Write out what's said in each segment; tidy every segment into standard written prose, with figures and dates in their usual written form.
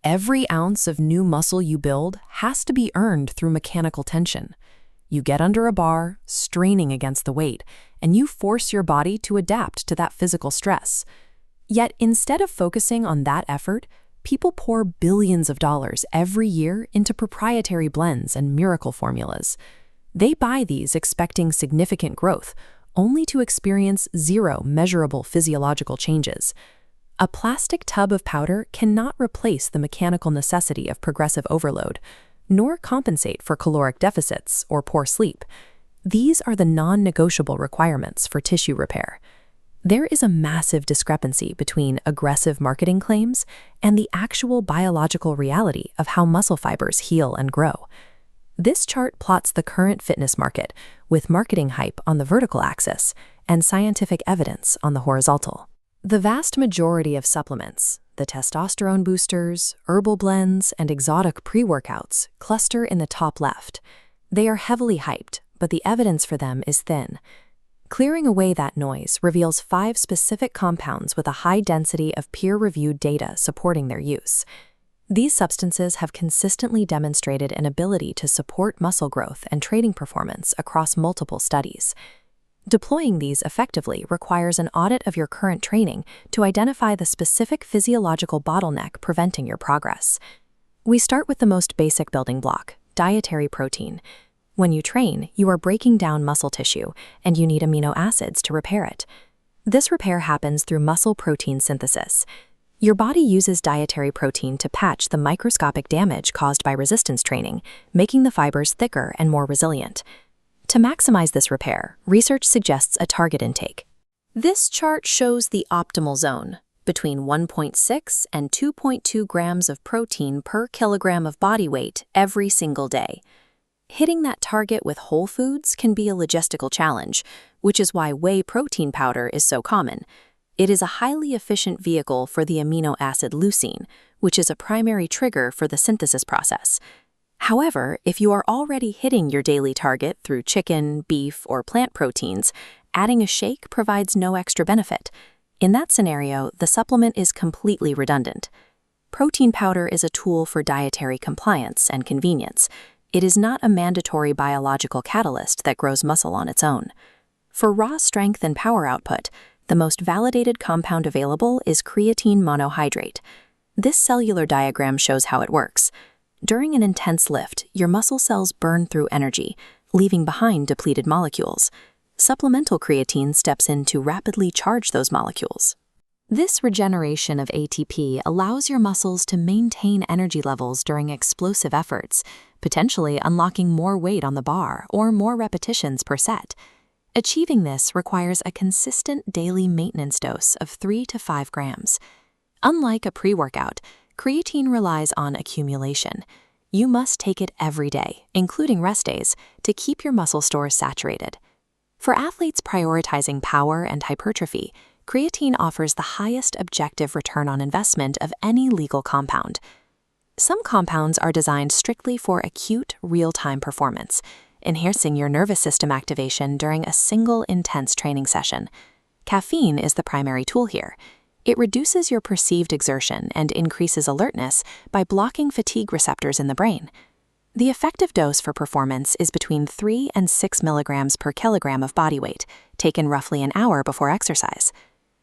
Every ounce of new muscle you build has to be earned through mechanical tension. You get under a bar, straining against the weight, and you force your body to adapt to that physical stress. Yet instead of focusing on that effort, people pour billions of dollars every year into proprietary blends and miracle formulas. They buy these expecting significant growth, only to experience zero measurable physiological changes. A plastic tub of powder cannot replace the mechanical necessity of progressive overload, nor compensate for caloric deficits or poor sleep. These are the non-negotiable requirements for tissue repair. There is a massive discrepancy between aggressive marketing claims and the actual biological reality of how muscle fibers heal and grow. This chart plots the current fitness market, with marketing hype on the vertical axis and scientific evidence on the horizontal. The vast majority of supplements, the testosterone boosters, herbal blends, and exotic pre-workouts, cluster in the top left. They are heavily hyped, but the evidence for them is thin. Clearing away that noise reveals 5 specific compounds with a high density of peer-reviewed data supporting their use. These substances have consistently demonstrated an ability to support muscle growth and training performance across multiple studies. Deploying these effectively requires an audit of your current training to identify the specific physiological bottleneck preventing your progress. We start with the most basic building block, dietary protein. When you train, you are breaking down muscle tissue, and you need amino acids to repair it. This repair happens through muscle protein synthesis. Your body uses dietary protein to patch the microscopic damage caused by resistance training, making the fibers thicker and more resilient. To maximize this repair, research suggests a target intake. This chart shows the optimal zone, between 1.6 and 2.2 grams of protein per kilogram of body weight every single day. Hitting that target with whole foods can be a logistical challenge, which is why whey protein powder is so common. It is a highly efficient vehicle for the amino acid leucine, which is a primary trigger for the synthesis process. However, if you are already hitting your daily target through chicken, beef, or plant proteins, adding a shake provides no extra benefit. In that scenario, the supplement is completely redundant. Protein powder is a tool for dietary compliance and convenience. It is not a mandatory biological catalyst that grows muscle on its own. For raw strength and power output, the most validated compound available is creatine monohydrate. This cellular diagram shows how it works. During an intense lift, your muscle cells burn through energy, leaving behind depleted molecules. Supplemental creatine steps in to rapidly charge those molecules. This regeneration of ATP allows your muscles to maintain energy levels during explosive efforts, potentially unlocking more weight on the bar or more repetitions per set. Achieving this requires a consistent daily maintenance dose of 3 to 5 grams. Unlike a pre-workout, creatine relies on accumulation. You must take it every day, including rest days, to keep your muscle stores saturated. For athletes prioritizing power and hypertrophy, creatine offers the highest objective return on investment of any legal compound. Some compounds are designed strictly for acute, real-time performance, enhancing your nervous system activation during a single intense training session. Caffeine is the primary tool here. It reduces your perceived exertion and increases alertness by blocking fatigue receptors in the brain. The effective dose for performance is between 3 and 6 milligrams per kilogram of body weight, taken roughly an hour before exercise.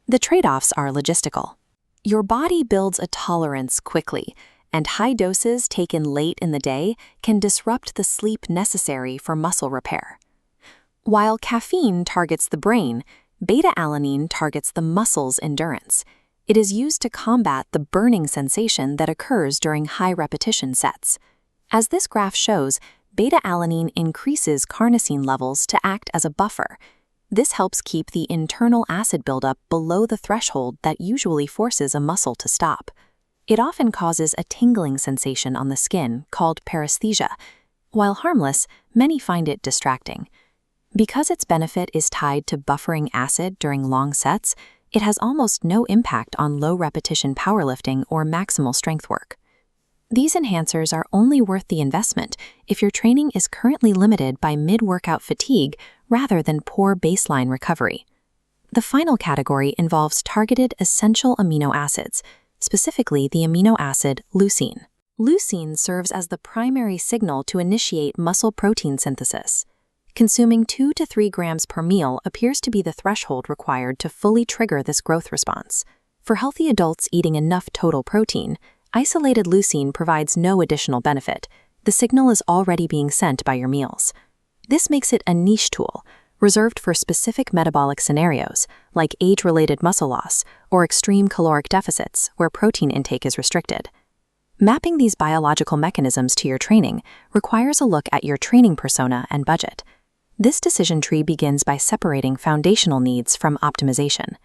The trade-offs are logistical. Your body builds a tolerance quickly, and high doses taken late in the day can disrupt the sleep necessary for muscle repair. While caffeine targets the brain, beta-alanine targets the muscle's endurance. It is used to combat the burning sensation that occurs during high-repetition sets. As this graph shows, beta-alanine increases carnosine levels to act as a buffer. This helps keep the internal acid buildup below the threshold that usually forces a muscle to stop. It often causes a tingling sensation on the skin called paresthesia. While harmless, many find it distracting. Because its benefit is tied to buffering acid during long sets, it has almost no impact on low-repetition powerlifting or maximal strength work. These enhancers are only worth the investment if your training is currently limited by mid-workout fatigue rather than poor baseline recovery. The final category involves targeted essential amino acids, specifically the amino acid leucine. Leucine serves as the primary signal to initiate muscle protein synthesis. Consuming 2 to 3 grams per meal appears to be the threshold required to fully trigger this growth response. For healthy adults eating enough total protein, isolated leucine provides no additional benefit. The signal is already being sent by your meals. This makes it a niche tool, reserved for specific metabolic scenarios, like age-related muscle loss or extreme caloric deficits where protein intake is restricted. Mapping these biological mechanisms to your training requires a look at your training persona and budget. This decision tree begins by separating foundational needs from optimization.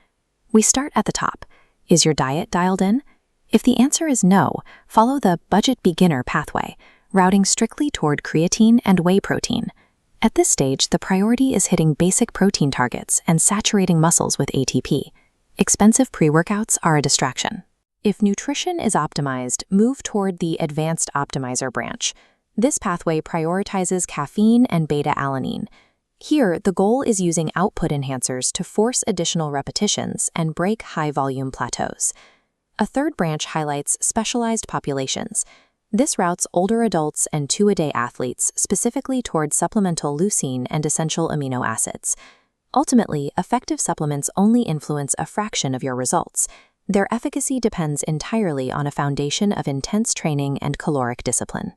We start at the top. Is your diet dialed in? If the answer is no, follow the budget beginner pathway, routing strictly toward creatine and whey protein. At this stage, the priority is hitting basic protein targets and saturating muscles with ATP. Expensive pre-workouts are a distraction. If nutrition is optimized, move toward the advanced optimizer branch. This pathway prioritizes caffeine and beta-alanine. Here, the goal is using output enhancers to force additional repetitions and break high-volume plateaus. A third branch highlights specialized populations. This routes older adults and two-a-day athletes specifically toward supplemental leucine and essential amino acids. Ultimately, effective supplements only influence a fraction of your results. Their efficacy depends entirely on a foundation of intense training and caloric discipline.